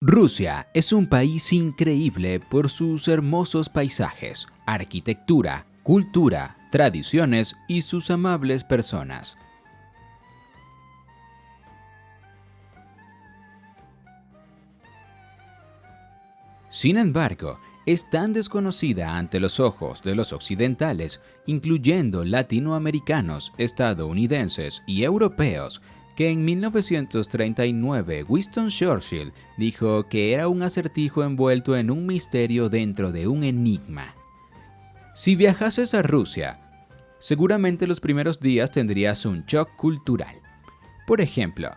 Rusia es un país increíble por sus hermosos paisajes, arquitectura, cultura, tradiciones y sus amables personas. Sin embargo, es tan desconocida ante los ojos de los occidentales, incluyendo latinoamericanos, estadounidenses y europeos, que en 1939 Winston Churchill dijo que era un acertijo envuelto en un misterio dentro de un enigma. Si viajases a Rusia, seguramente los primeros días tendrías un shock cultural. Por ejemplo,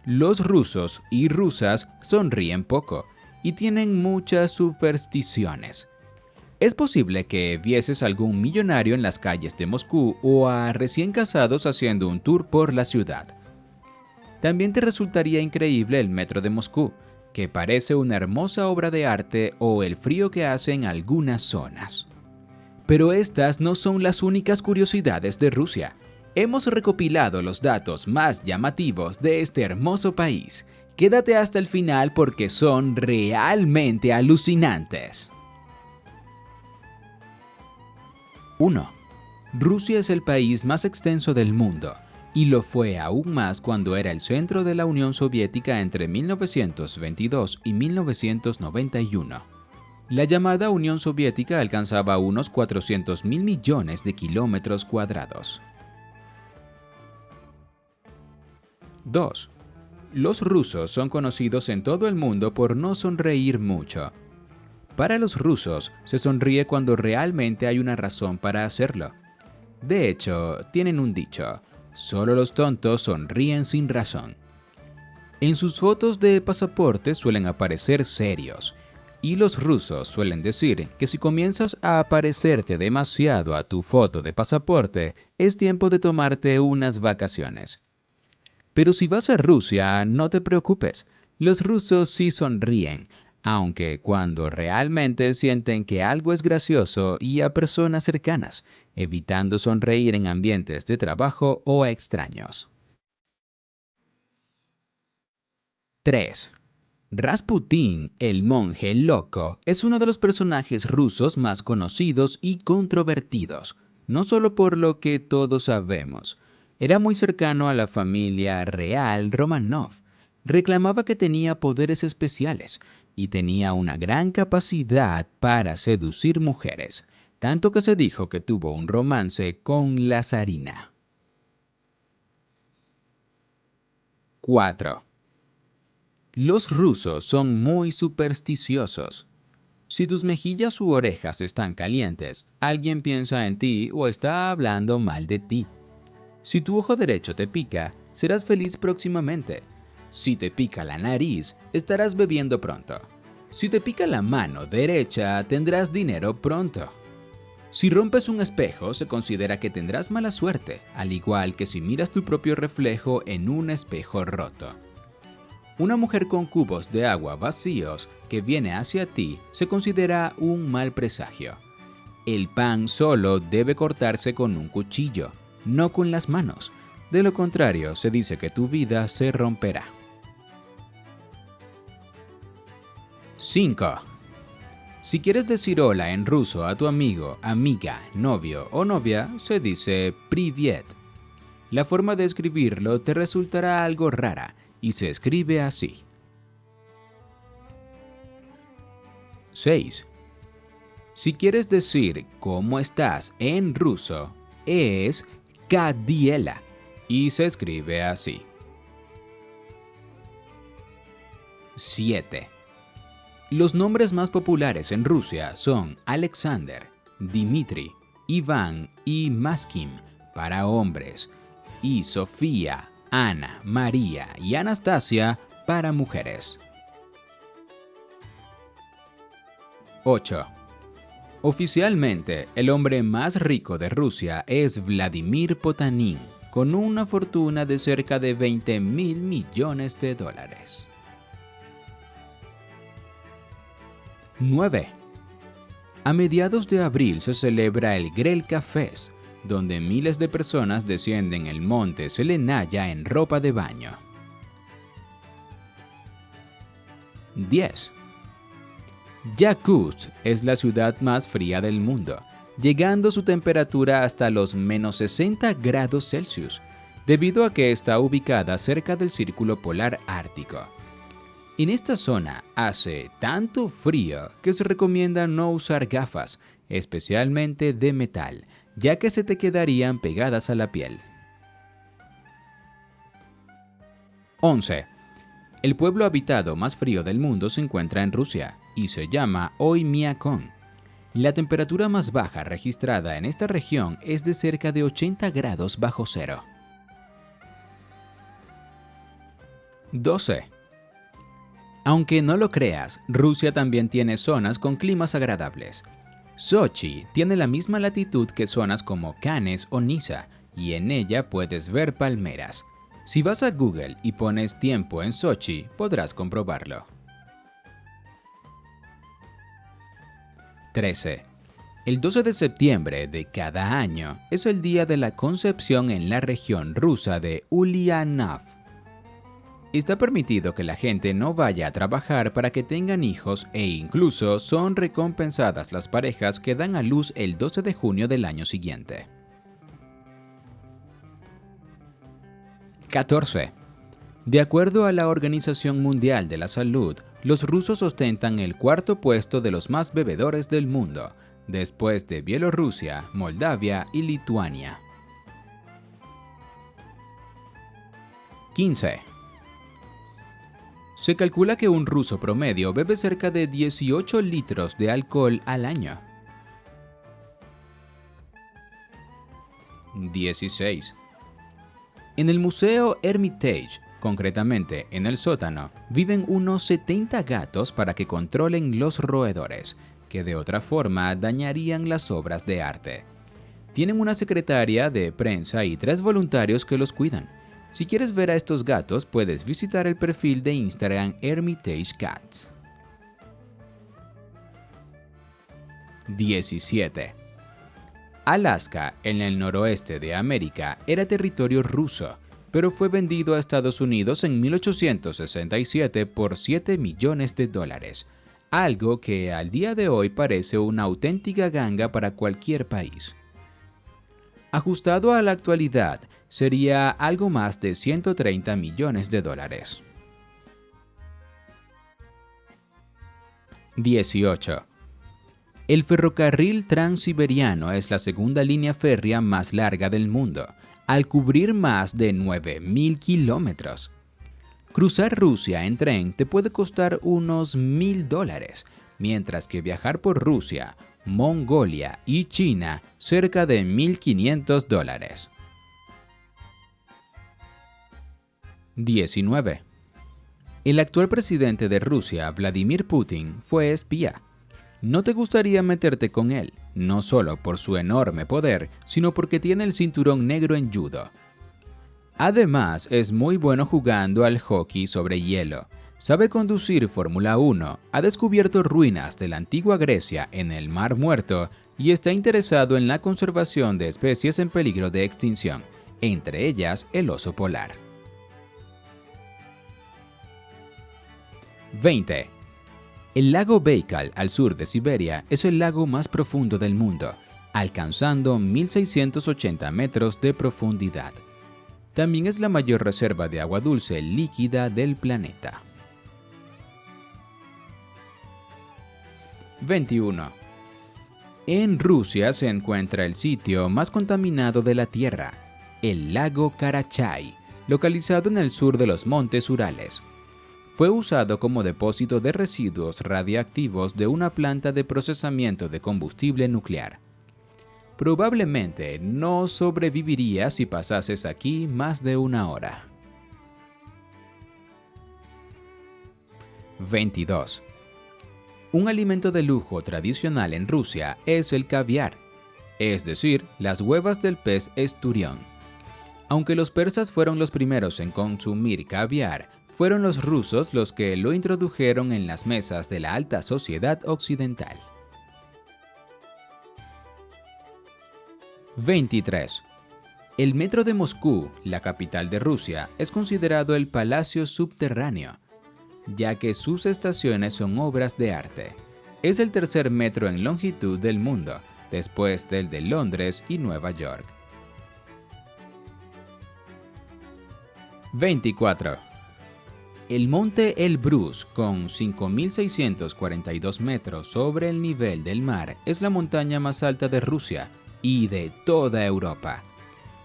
los rusos y rusas sonríen poco y tienen muchas supersticiones. Es posible que vieses a algún millonario en las calles de Moscú o a recién casados haciendo un tour por la ciudad. También te resultaría increíble el metro de Moscú, que parece una hermosa obra de arte, o el frío que hace en algunas zonas. Pero estas no son las únicas curiosidades de Rusia. Hemos recopilado los datos más llamativos de este hermoso país. Quédate hasta el final porque son realmente alucinantes. 1. Rusia es el país más extenso del mundo, y lo fue aún más cuando era el centro de la Unión Soviética entre 1922 y 1991. La llamada Unión Soviética alcanzaba unos 400.000 millones de kilómetros cuadrados. 2. Los rusos son conocidos en todo el mundo por no sonreír mucho. Para los rusos, se sonríe cuando realmente hay una razón para hacerlo. De hecho, tienen un dicho: solo los tontos sonríen sin razón. En sus fotos de pasaporte suelen aparecer serios, y los rusos suelen decir que si comienzas a parecerte demasiado a tu foto de pasaporte, es tiempo de tomarte unas vacaciones. Pero si vas a Rusia, no te preocupes, los rusos sí sonríen, aunque cuando realmente sienten que algo es gracioso, y a personas cercanas, evitando sonreír en ambientes de trabajo o extraños. 3. Rasputín, el monje loco, es uno de los personajes rusos más conocidos y controvertidos, no solo por lo que todos sabemos. Era muy cercano a la familia real Romanov, reclamaba que tenía poderes especiales y tenía una gran capacidad para seducir mujeres, tanto que se dijo que tuvo un romance con la zarina. 4. Los rusos son muy supersticiosos. Si tus mejillas u orejas están calientes, alguien piensa en ti o está hablando mal de ti. Si tu ojo derecho te pica, serás feliz próximamente. Si te pica la nariz, estarás bebiendo pronto. Si te pica la mano derecha, tendrás dinero pronto. Si rompes un espejo, se considera que tendrás mala suerte, al igual que si miras tu propio reflejo en un espejo roto. Una mujer con cubos de agua vacíos que viene hacia ti se considera un mal presagio. El pan solo debe cortarse con un cuchillo, no con las manos. De lo contrario, se dice que tu vida se romperá. 5. Si quieres decir hola en ruso a tu amigo, amiga, novio o novia, se dice privyet. La forma de escribirlo te resultará algo rara y se escribe así. 6. Si quieres decir ¿cómo estás? En ruso, es Kadiela y se escribe así. 7. Los nombres más populares en Rusia son Alexander, Dmitri, Iván y Maskim para hombres, y Sofía, Ana, María y Anastasia para mujeres. 8. Oficialmente, el hombre más rico de Rusia es Vladimir Potanin, con una fortuna de cerca de 20.000 millones de dólares. 9. A mediados de abril se celebra el Grelka Fest, donde miles de personas descienden el monte Selenaya en ropa de baño. 10. Yakutsk es la ciudad más fría del mundo, llegando su temperatura hasta los menos 60 grados Celsius, debido a que está ubicada cerca del Círculo Polar Ártico. En esta zona hace tanto frío que se recomienda no usar gafas, especialmente de metal, ya que se te quedarían pegadas a la piel. 11. El pueblo habitado más frío del mundo se encuentra en Rusia y se llama Oymyakon. La temperatura más baja registrada en esta región es de cerca de 80 grados bajo cero. 12. Aunque no lo creas, Rusia también tiene zonas con climas agradables. Sochi tiene la misma latitud que zonas como Cannes o Niza, y en ella puedes ver palmeras. Si vas a Google y pones tiempo en Sochi, podrás comprobarlo. 13. El 12 de septiembre de cada año es el día de la concepción en la región rusa de Ulyanov. Está permitido que la gente no vaya a trabajar para que tengan hijos e incluso son recompensadas las parejas que dan a luz el 12 de junio del año siguiente. 14. De acuerdo a la Organización Mundial de la Salud, los rusos ostentan el cuarto puesto de los más bebedores del mundo, después de Bielorrusia, Moldavia y Lituania. 15. Se calcula que un ruso promedio bebe cerca de 18 litros de alcohol al año. 16. En el Museo Hermitage, concretamente en el sótano, viven unos 70 gatos para que controlen los roedores, que de otra forma dañarían las obras de arte. Tienen una secretaria de prensa y 3 voluntarios que los cuidan. Si quieres ver a estos gatos, puedes visitar el perfil de Instagram Hermitage Cats. 17. Alaska, en el noroeste de América, era territorio ruso, pero fue vendido a Estados Unidos en 1867 por $7 millones, algo que al día de hoy parece una auténtica ganga para cualquier país. Ajustado a la actualidad, sería algo más de $130 millones. 18. El ferrocarril transiberiano es la segunda línea férrea más larga del mundo, al cubrir más de 9.000 kilómetros. Cruzar Rusia en tren te puede costar unos $1.000, mientras que viajar por Rusia, Mongolia y China cerca de $1.500. 19. El actual presidente de Rusia, Vladimir Putin, fue espía. No te gustaría meterte con él, no solo por su enorme poder, sino porque tiene el cinturón negro en judo. Además, es muy bueno jugando al hockey sobre hielo. Sabe conducir Fórmula 1, ha descubierto ruinas de la antigua Grecia en el Mar Muerto y está interesado en la conservación de especies en peligro de extinción, entre ellas el oso polar. 20. El lago Baikal, al sur de Siberia, es el lago más profundo del mundo, alcanzando 1.680 metros de profundidad. También es la mayor reserva de agua dulce líquida del planeta. 21. En Rusia se encuentra el sitio más contaminado de la Tierra, el lago Karachay, localizado en el sur de los montes Urales. Fue usado como depósito de residuos radiactivos de una planta de procesamiento de combustible nuclear. Probablemente no sobrevivirías si pasases aquí más de una hora. 22. Un alimento de lujo tradicional en Rusia es el caviar, es decir, las huevas del pez esturión. Aunque los persas fueron los primeros en consumir caviar, fueron los rusos los que lo introdujeron en las mesas de la alta sociedad occidental. 23. El metro de Moscú, la capital de Rusia, es considerado el palacio subterráneo. ya que sus estaciones son obras de arte. Es el tercer metro en longitud del mundo, después del de Londres y Nueva York. 24. El monte Elbrus, con 5.642 metros sobre el nivel del mar, es la montaña más alta de Rusia y de toda Europa.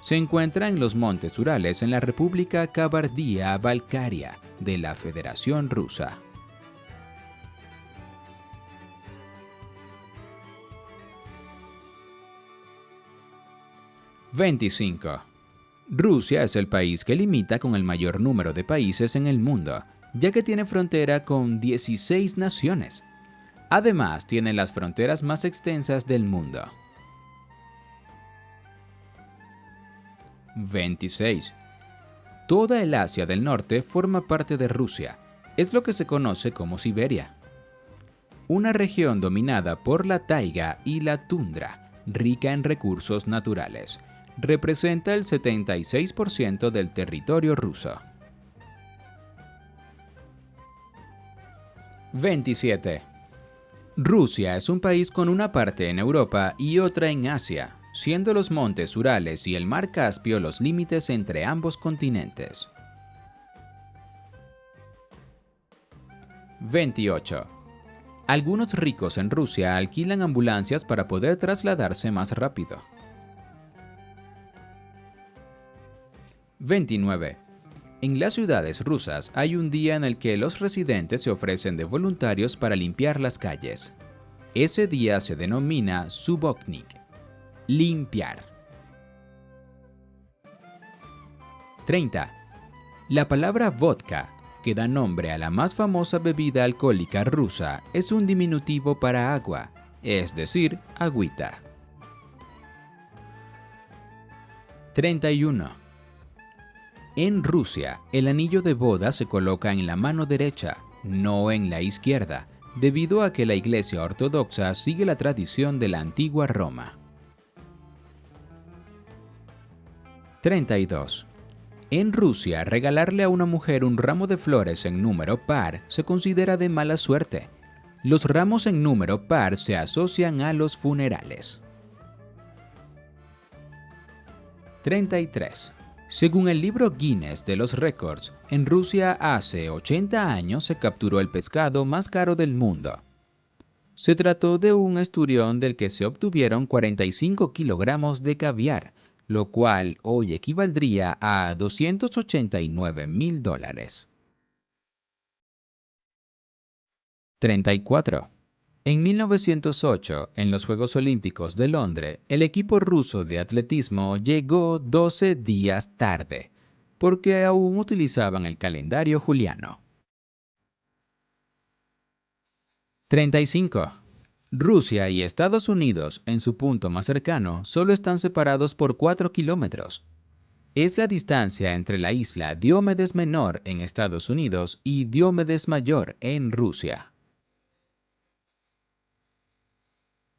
Se encuentra en los montes Urales en la República Kabardía-Balkaria de la Federación Rusa. 25. Rusia es el país que limita con el mayor número de países en el mundo, ya que tiene frontera con 16 naciones. Además, tiene las fronteras más extensas del mundo. 26. Toda el Asia del Norte forma parte de Rusia. Es lo que se conoce como Siberia. Una región dominada por la taiga y la tundra, rica en recursos naturales. Representa el 76% del territorio ruso. 27. Rusia es un país con una parte en Europa y otra en Asia, siendo los montes Urales y el mar Caspio los límites entre ambos continentes. 28. Algunos ricos en Rusia alquilan ambulancias para poder trasladarse más rápido. 29. En las ciudades rusas hay un día en el que los residentes se ofrecen de voluntarios para limpiar las calles. Ese día se denomina Subotnik, limpiar. 30. La palabra vodka, que da nombre a la más famosa bebida alcohólica rusa, es un diminutivo para agua, es decir, agüita. 31. En Rusia, el anillo de boda se coloca en la mano derecha, no en la izquierda, debido a que la Iglesia Ortodoxa sigue la tradición de la antigua Roma. 32. En Rusia, regalarle a una mujer un ramo de flores en número par se considera de mala suerte. Los ramos en número par se asocian a los funerales. 33. Según el libro Guinness de los récords, en Rusia hace 80 años se capturó el pescado más caro del mundo. Se trató de un esturión del que se obtuvieron 45 kilogramos de caviar, lo cual hoy equivaldría a $289,000. 34. En 1908, en los Juegos Olímpicos de Londres, el equipo ruso de atletismo llegó 12 días tarde, porque aún utilizaban el calendario juliano. 35. Rusia y Estados Unidos, en su punto más cercano, solo están separados por 4 kilómetros. Es la distancia entre la isla Diomedes Menor en Estados Unidos y Diomedes Mayor en Rusia.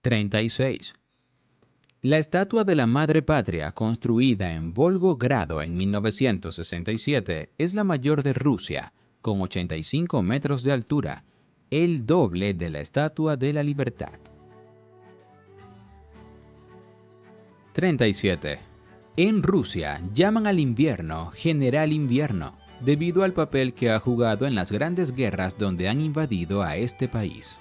36. La estatua de la Madre Patria, construida en Volgogrado en 1967, es la mayor de Rusia, con 85 metros de altura, el doble de la Estatua de la Libertad. 37. En Rusia llaman al invierno General Invierno, debido al papel que ha jugado en las grandes guerras donde han invadido a este país.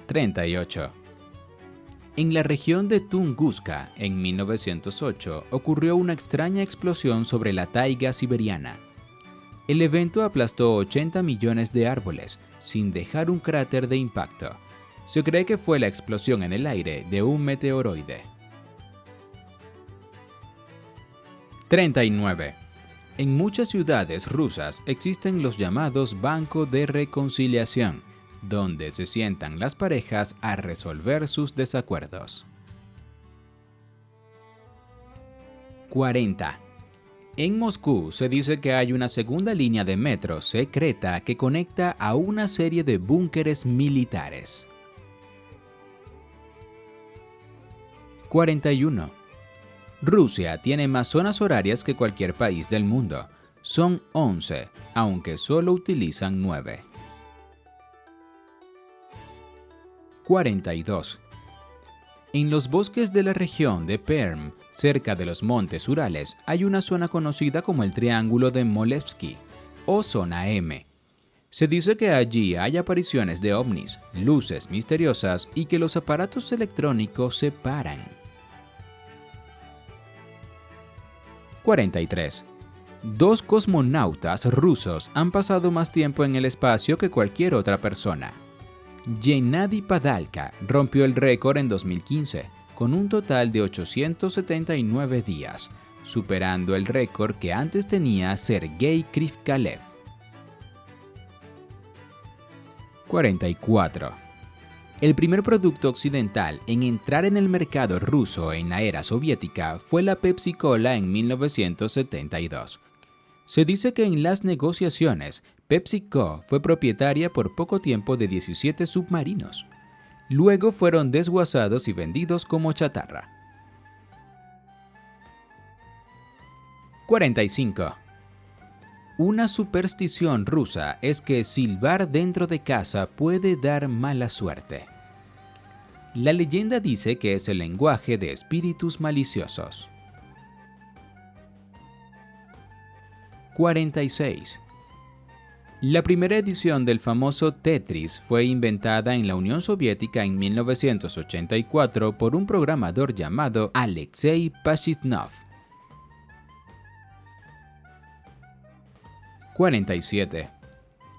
38. En la región de Tunguska, en 1908, ocurrió una extraña explosión sobre la taiga siberiana. El evento aplastó 80 millones de árboles, sin dejar un cráter de impacto. Se cree que fue la explosión en el aire de un meteoroide. 39. En muchas ciudades rusas existen los llamados bancos de reconciliación, donde se sientan las parejas a resolver sus desacuerdos. 40. En Moscú se dice que hay una segunda línea de metro secreta que conecta a una serie de búnkeres militares. 41. Rusia tiene más zonas horarias que cualquier país del mundo. Son 11, aunque solo utilizan 9. 42. En los bosques de la región de Perm, cerca de los montes Urales, hay una zona conocida como el Triángulo de Molevsky, o Zona M. Se dice que allí hay apariciones de ovnis, luces misteriosas y que los aparatos electrónicos se paran. 43. Dos cosmonautas rusos han pasado más tiempo en el espacio que cualquier otra persona. Gennady Padalka rompió el récord en 2015, con un total de 879 días, superando el récord que antes tenía Sergei Krivkalev. 44. El primer producto occidental en entrar en el mercado ruso en la era soviética fue la Pepsi Cola en 1972. Se dice que en las negociaciones, PepsiCo fue propietaria por poco tiempo de 17 submarinos. Luego fueron desguazados y vendidos como chatarra. 45. Una superstición rusa es que silbar dentro de casa puede dar mala suerte. La leyenda dice que es el lenguaje de espíritus maliciosos. 46. La primera edición del famoso Tetris fue inventada en la Unión Soviética en 1984 por un programador llamado Alexei Pashitnov. 47.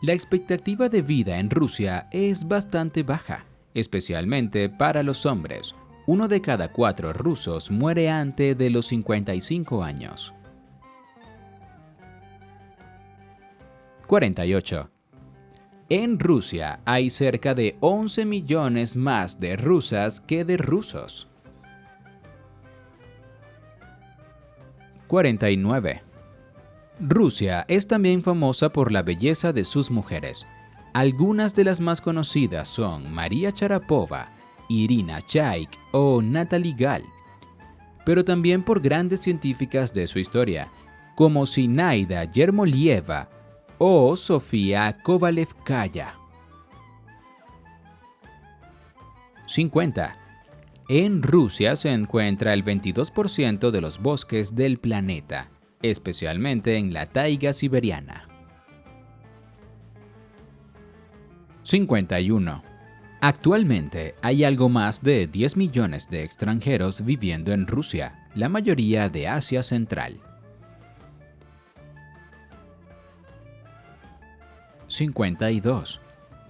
La expectativa de vida en Rusia es bastante baja, especialmente para los hombres. 1 de cada 4 rusos muere antes de los 55 años. 48. En Rusia hay cerca de 11 millones más de rusas que de rusos. 49. Rusia es también famosa por la belleza de sus mujeres. Algunas de las más conocidas son María Sharapova, Irina Shayk o Natalie Gal, pero también por grandes científicas de su historia, como Zinaida Yermolieva o Sofía Kovalevskaya. 50. En Rusia se encuentra el 22% de los bosques del planeta, especialmente en la taiga siberiana. 51. Actualmente hay algo más de 10 millones de extranjeros viviendo en Rusia, la mayoría de Asia Central. 52.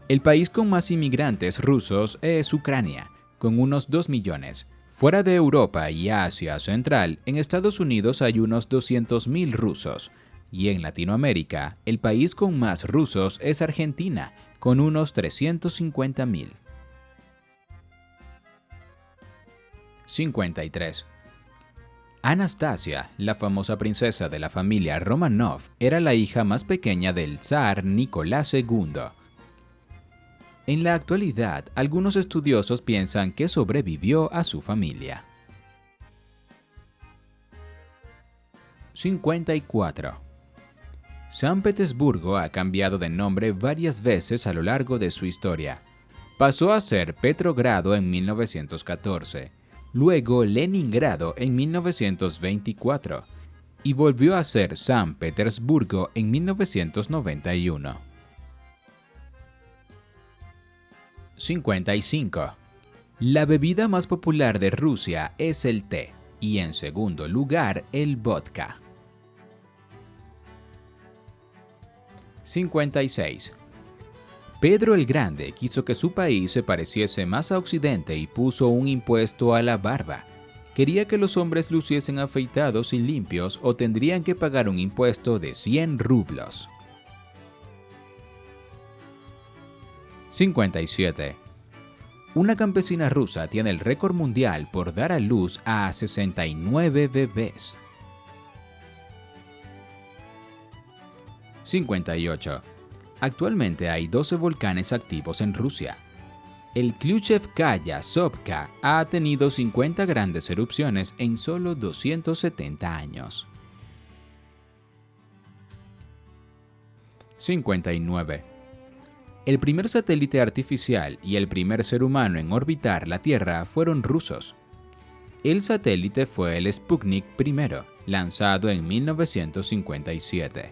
El país con más inmigrantes rusos es Ucrania, con unos 2 millones. Fuera de Europa y Asia Central, en Estados Unidos hay unos 200.000 rusos. Y en Latinoamérica, el país con más rusos es Argentina, con unos 350.000. 53. Anastasia, la famosa princesa de la familia Romanov, era la hija más pequeña del zar Nicolás II. En la actualidad, algunos estudiosos piensan que sobrevivió a su familia. 54. San Petersburgo ha cambiado de nombre varias veces a lo largo de su historia. Pasó a ser Petrogrado en 1914, luego Leningrado en 1924 y volvió a ser San Petersburgo en 1991. 55. La bebida más popular de Rusia es el té y en segundo lugar el vodka. 56. Pedro el Grande quiso que su país se pareciese más a Occidente y puso un impuesto a la barba. Quería que los hombres luciesen afeitados y limpios o tendrían que pagar un impuesto de 100 rublos. 57. Una campesina rusa tiene el récord mundial por dar a luz a 69 bebés. 58. Actualmente hay 12 volcanes activos en Rusia. El Klyuchevskaya Sopka ha tenido 50 grandes erupciones en solo 270 años. 59. El primer satélite artificial y el primer ser humano en orbitar la Tierra fueron rusos. El satélite fue el Sputnik I, lanzado en 1957.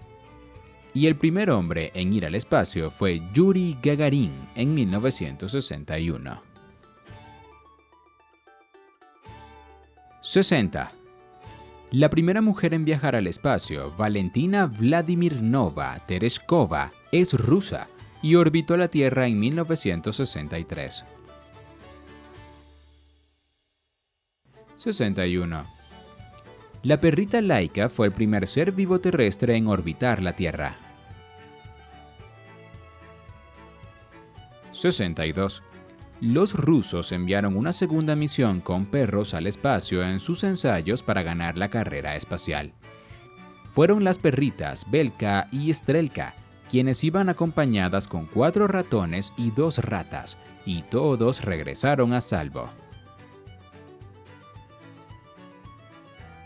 Y el primer hombre en ir al espacio fue Yuri Gagarin en 1961. 60. La primera mujer en viajar al espacio, Valentina Vladimirnova Tereshkova, es rusa y orbitó la Tierra en 1963. 61. La perrita Laika fue el primer ser vivo terrestre en orbitar la Tierra. 62. Los rusos enviaron una segunda misión con perros al espacio en sus ensayos para ganar la carrera espacial. Fueron las perritas Belka y Strelka, quienes iban acompañadas con 4 ratones y 2 ratas, y todos regresaron a salvo.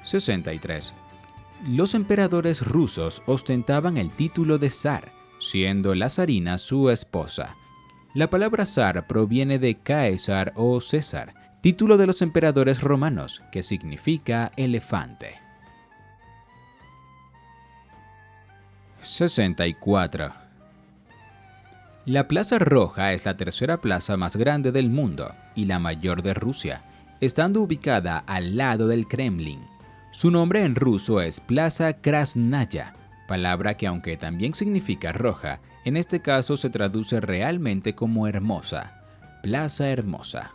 63. Los emperadores rusos ostentaban el título de zar, siendo la zarina su esposa. La palabra zar proviene de Caesar o César, título de los emperadores romanos, que significa elefante. 64. La Plaza Roja es la tercera plaza más grande del mundo y la mayor de Rusia, estando ubicada al lado del Kremlin. Su nombre en ruso es Plaza Krasnaya, palabra que aunque también significa roja, en este caso se traduce realmente como hermosa, Plaza Hermosa.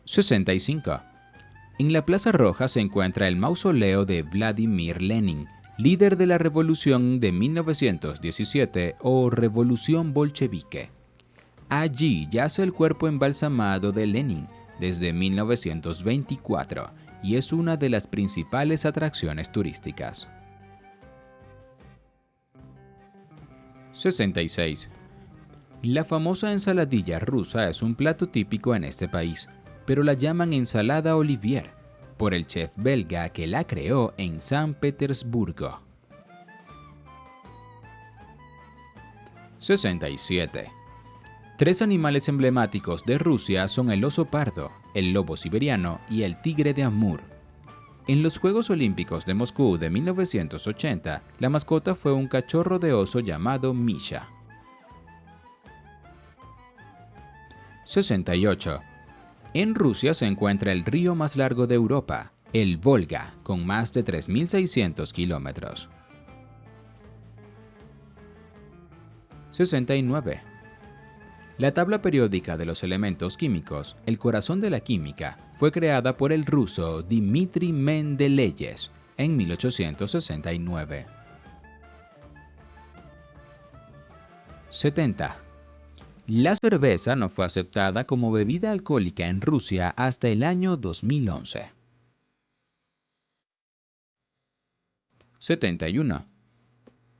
65. En la Plaza Roja se encuentra el mausoleo de Vladimir Lenin, líder de la Revolución de 1917 o Revolución Bolchevique. Allí yace el cuerpo embalsamado de Lenin desde 1924 y es una de las principales atracciones turísticas. 66. La famosa ensaladilla rusa es un plato típico en este país, pero la llaman ensalada Olivier, por el chef belga que la creó en San Petersburgo. 67. 3 animales emblemáticos de Rusia son el oso pardo, el lobo siberiano y el tigre de Amur. En los Juegos Olímpicos de Moscú de 1980, la mascota fue un cachorro de oso llamado Misha. 68. En Rusia se encuentra el río más largo de Europa, el Volga, con más de 3.600 kilómetros. 69. La tabla periódica de los elementos químicos, el corazón de la química, fue creada por el ruso Dmitri Mendeleev en 1869. 70. La cerveza no fue aceptada como bebida alcohólica en Rusia hasta el año 2011. 71.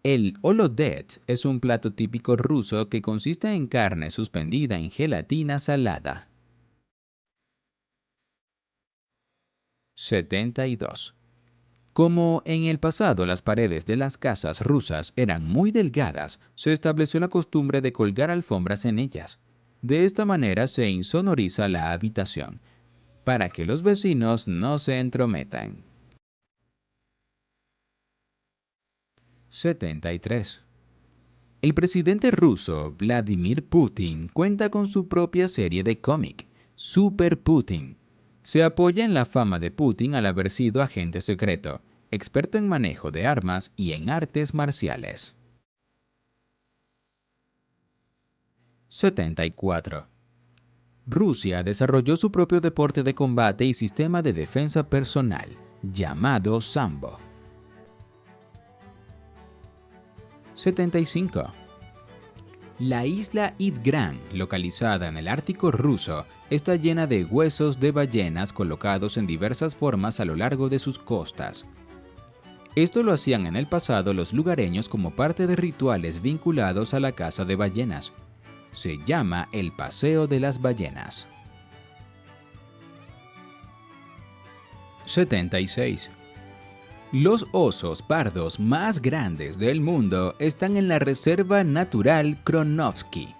El holodets es un plato típico ruso que consiste en carne suspendida en gelatina salada. 72. Como en el pasado las paredes de las casas rusas eran muy delgadas, se estableció la costumbre de colgar alfombras en ellas. De esta manera se insonoriza la habitación, para que los vecinos no se entrometan. 73. El presidente ruso Vladimir Putin cuenta con su propia serie de cómic, Super Putin. Se apoya en la fama de Putin al haber sido agente secreto, experto en manejo de armas y en artes marciales. 74. Rusia desarrolló su propio deporte de combate y sistema de defensa personal, llamado Sambo. 75. La isla Idgran, localizada en el Ártico ruso, está llena de huesos de ballenas colocados en diversas formas a lo largo de sus costas. Esto lo hacían en el pasado los lugareños como parte de rituales vinculados a la caza de ballenas. Se llama el Paseo de las Ballenas. 76. Los osos pardos más grandes del mundo están en la Reserva Natural Kronovsky,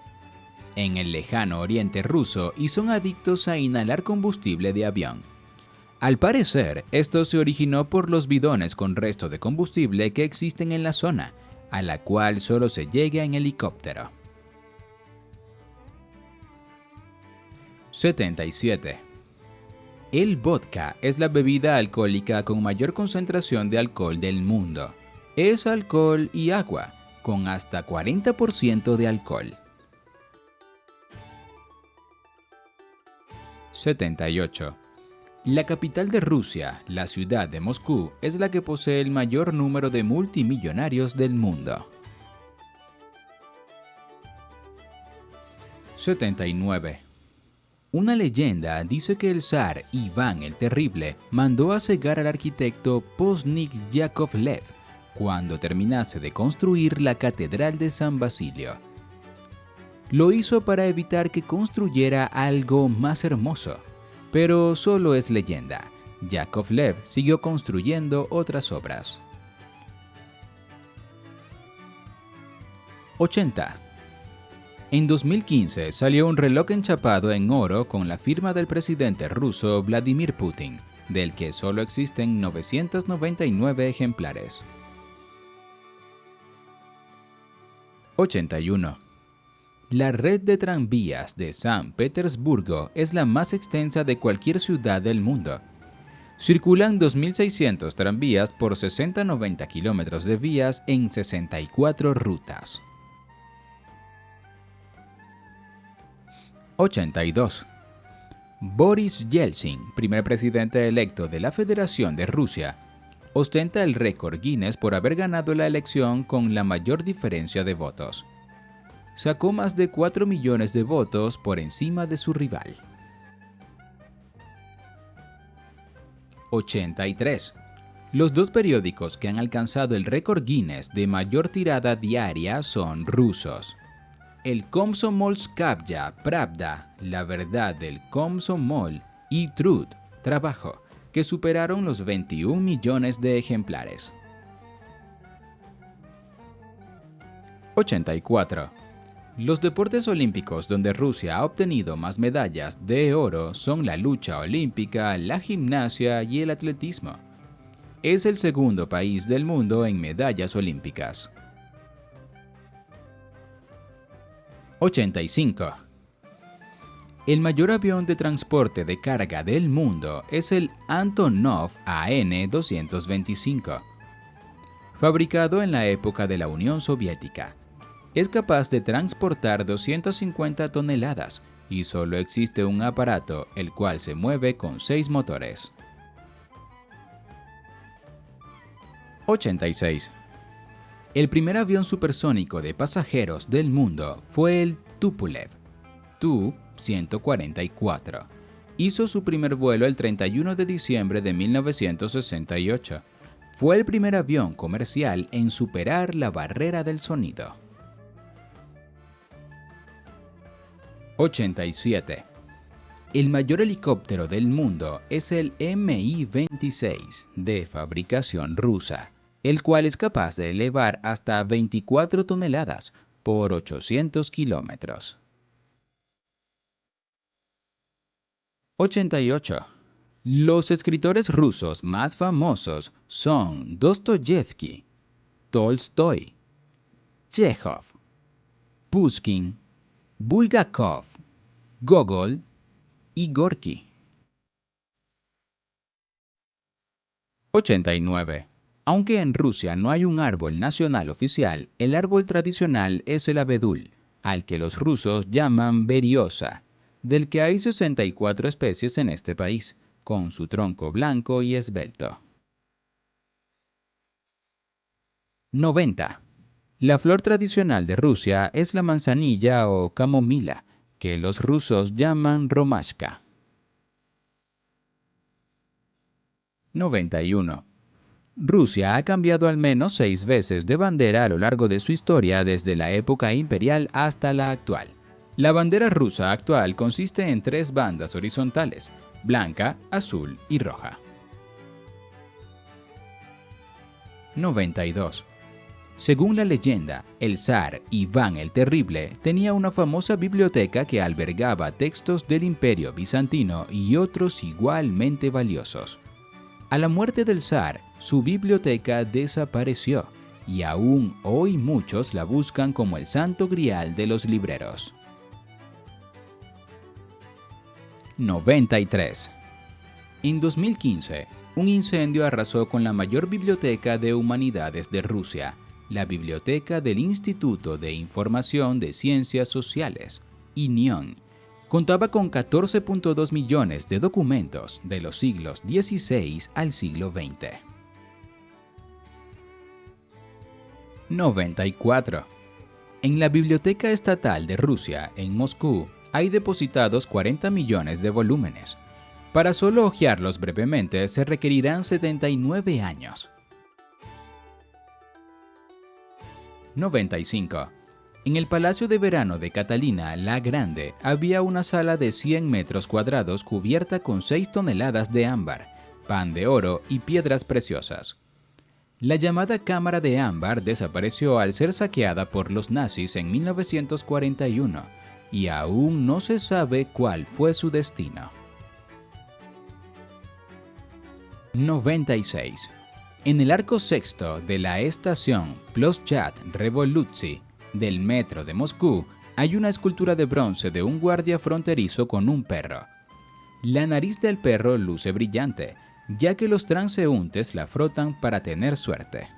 en el lejano oriente ruso, y son adictos a inhalar combustible de avión. Al parecer, esto se originó por los bidones con resto de combustible que existen en la zona, a la cual solo se llega en helicóptero. 77. El vodka es la bebida alcohólica con mayor concentración de alcohol del mundo. Es alcohol y agua, con hasta 40% de alcohol. 78. La capital de Rusia, la ciudad de Moscú, es la que posee el mayor número de multimillonarios del mundo. 79. Una leyenda dice que el zar Iván el Terrible mandó a cegar al arquitecto Postnik Yakovlev cuando terminase de construir la Catedral de San Basilio. Lo hizo para evitar que construyera algo más hermoso, pero solo es leyenda. Yakovlev siguió construyendo otras obras. 80. En 2015 salió un reloj enchapado en oro con la firma del presidente ruso Vladimir Putin, del que solo existen 999 ejemplares. 81. La red de tranvías de San Petersburgo es la más extensa de cualquier ciudad del mundo. Circulan 2.600 tranvías por 60-90 kilómetros de vías en 64 rutas. 82. Boris Yeltsin, primer presidente electo de la Federación de Rusia, ostenta el récord Guinness por haber ganado la elección con la mayor diferencia de votos. Sacó más de 4 millones de votos por encima de su rival. 83. Los dos periódicos que han alcanzado el récord Guinness de mayor tirada diaria son rusos. El Komsomolskaya Pravda, La Verdad del Komsomol, y Trud, Trabajo, que superaron los 21 millones de ejemplares. 84. Los deportes olímpicos donde Rusia ha obtenido más medallas de oro son la lucha olímpica, la gimnasia y el atletismo. Es el segundo país del mundo en medallas olímpicas. 85. El mayor avión de transporte de carga del mundo es el Antonov An-225. Fabricado en la época de la Unión Soviética, es capaz de transportar 250 toneladas y solo existe un aparato el cual se mueve con 6 motores. 86. El primer avión supersónico de pasajeros del mundo fue el Tupolev Tu-144. Hizo su primer vuelo el 31 de diciembre de 1968. Fue el primer avión comercial en superar la barrera del sonido. 87. El mayor helicóptero del mundo es el Mi-26 de fabricación rusa, el cual es capaz de elevar hasta 24 toneladas por 800 kilómetros. 88. Los escritores rusos más famosos son Dostoyevsky, Tolstoy, Chekhov, Pushkin, Bulgakov, Gogol y Gorky. 89. Aunque en Rusia no hay un árbol nacional oficial, el árbol tradicional es el abedul, al que los rusos llaman beriosa, del que hay 64 especies en este país, con su tronco blanco y esbelto. 90. La flor tradicional de Rusia es la manzanilla o camomila, que los rusos llaman romashka. 91. Rusia ha cambiado al menos 6 veces de bandera a lo largo de su historia desde la época imperial hasta la actual. La bandera rusa actual consiste en 3 bandas horizontales, blanca, azul y roja. 92. Según la leyenda, el zar Iván el Terrible tenía una famosa biblioteca que albergaba textos del Imperio Bizantino y otros igualmente valiosos. A la muerte del zar, su biblioteca desapareció y aún hoy muchos la buscan como el santo grial de los libreros. 93. En 2015, un incendio arrasó con la mayor biblioteca de humanidades de Rusia, la Biblioteca del Instituto de Información de Ciencias Sociales, INION. Contaba con 14.2 millones de documentos de los siglos XVI al siglo XX. 94. En la Biblioteca Estatal de Rusia, en Moscú, hay depositados 40 millones de volúmenes. Para solo hojearlos brevemente se requerirán 79 años. 95. En el Palacio de Verano de Catalina la Grande había una sala de 100 metros cuadrados cubierta con 6 toneladas de ámbar, pan de oro y piedras preciosas. La llamada Cámara de Ámbar desapareció al ser saqueada por los nazis en 1941 y aún no se sabe cuál fue su destino. 96. En el arco sexto de la estación Ploshchad Revolutsy del metro de Moscú hay una escultura de bronce de un guardia fronterizo con un perro. La nariz del perro luce brillante, ya que los transeúntes la frotan para tener suerte.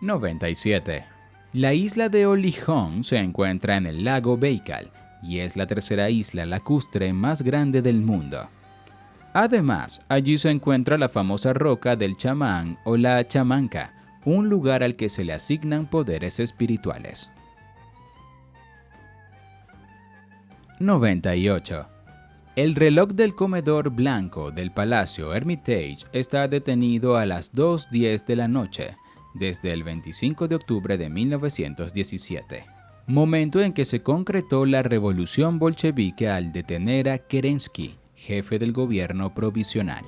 97. La isla de Olijón se encuentra en el lago Baikal y es la tercera isla lacustre más grande del mundo. Además, allí se encuentra la famosa roca del chamán o la chamanca, un lugar al que se le asignan poderes espirituales. 98. El reloj del comedor blanco del Palacio Hermitage está detenido a las 2:10 de la noche, desde el 25 de octubre de 1917, momento en que se concretó la revolución bolchevique al detener a Kerensky, jefe del gobierno provisional.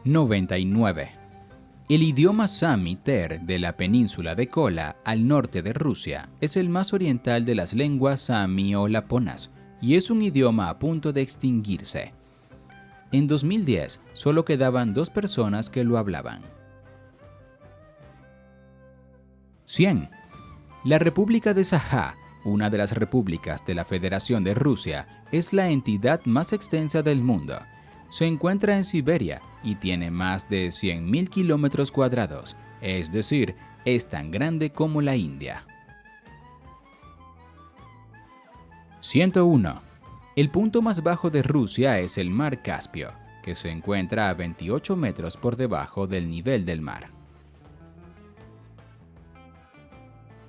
99. El idioma sami-ter de la península de Kola, al norte de Rusia, es el más oriental de las lenguas sami o laponas y es un idioma a punto de extinguirse. En 2010, solo quedaban 2 personas que lo hablaban. 100. La República de Sajá, una de las repúblicas de la Federación de Rusia, es la entidad más extensa del mundo. Se encuentra en Siberia y tiene más de 100.000 kilómetros cuadrados, es decir, es tan grande como la India. 101. El punto más bajo de Rusia es el mar Caspio, que se encuentra a 28 metros por debajo del nivel del mar.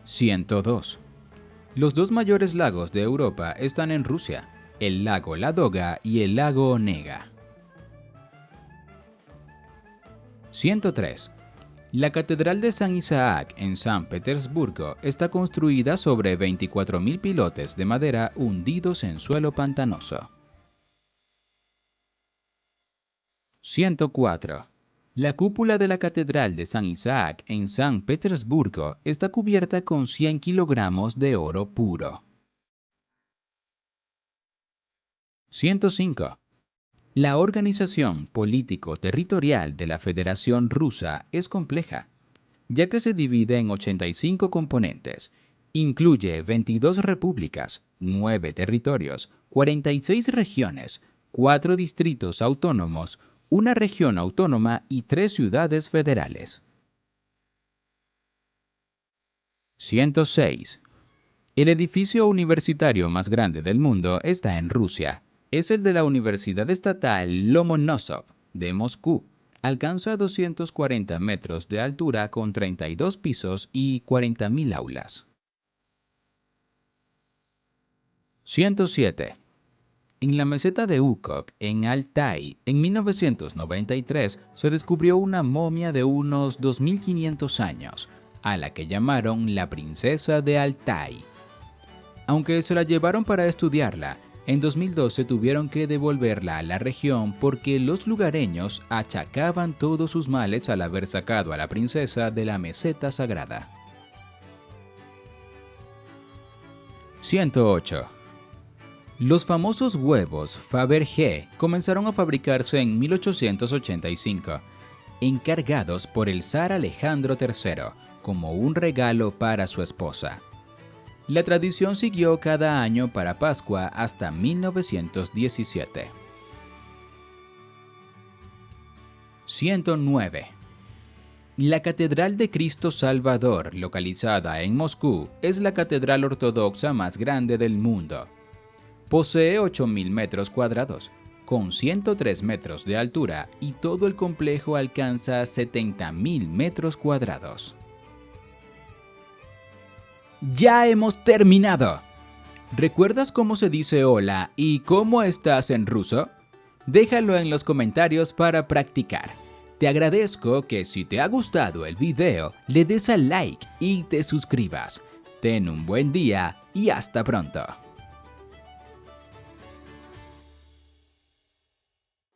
102. Los 2 mayores lagos de Europa están en Rusia, el lago Ladoga y el lago Onega. 103. La Catedral de San Isaac en San Petersburgo está construida sobre 24.000 pilotes de madera hundidos en suelo pantanoso. 104. La cúpula de la Catedral de San Isaac en San Petersburgo está cubierta con 100 kilogramos de oro puro. 105. La organización político-territorial de la Federación Rusa es compleja, ya que se divide en 85 componentes. Incluye 22 repúblicas, 9 territorios, 46 regiones, 4 distritos autónomos, una región autónoma y 3 ciudades federales. 106. El edificio universitario más grande del mundo está en Rusia. Es el de la Universidad Estatal Lomonosov de Moscú. Alcanza 240 metros de altura con 32 pisos y 40.000 aulas. 107. En la meseta de Ukok, en Altai, en 1993, se descubrió una momia de unos 2.500 años, a la que llamaron la princesa de Altai. Aunque se la llevaron para estudiarla, En 2012 tuvieron que devolverla a la región porque los lugareños achacaban todos sus males al haber sacado a la princesa de la meseta sagrada. 108. Los famosos huevos Fabergé comenzaron a fabricarse en 1885, encargados por el zar Alejandro III como un regalo para su esposa. La tradición siguió cada año para Pascua hasta 1917. 109. La Catedral de Cristo Salvador, localizada en Moscú, es la catedral ortodoxa más grande del mundo. Posee 8.000 metros cuadrados, con 103 metros de altura, y todo el complejo alcanza 70.000 metros cuadrados. ¡Ya hemos terminado! ¿Recuerdas cómo se dice hola y cómo estás en ruso? Déjalo en los comentarios para practicar. Te agradezco que si te ha gustado el video, le des al like y te suscribas. Ten un buen día y hasta pronto.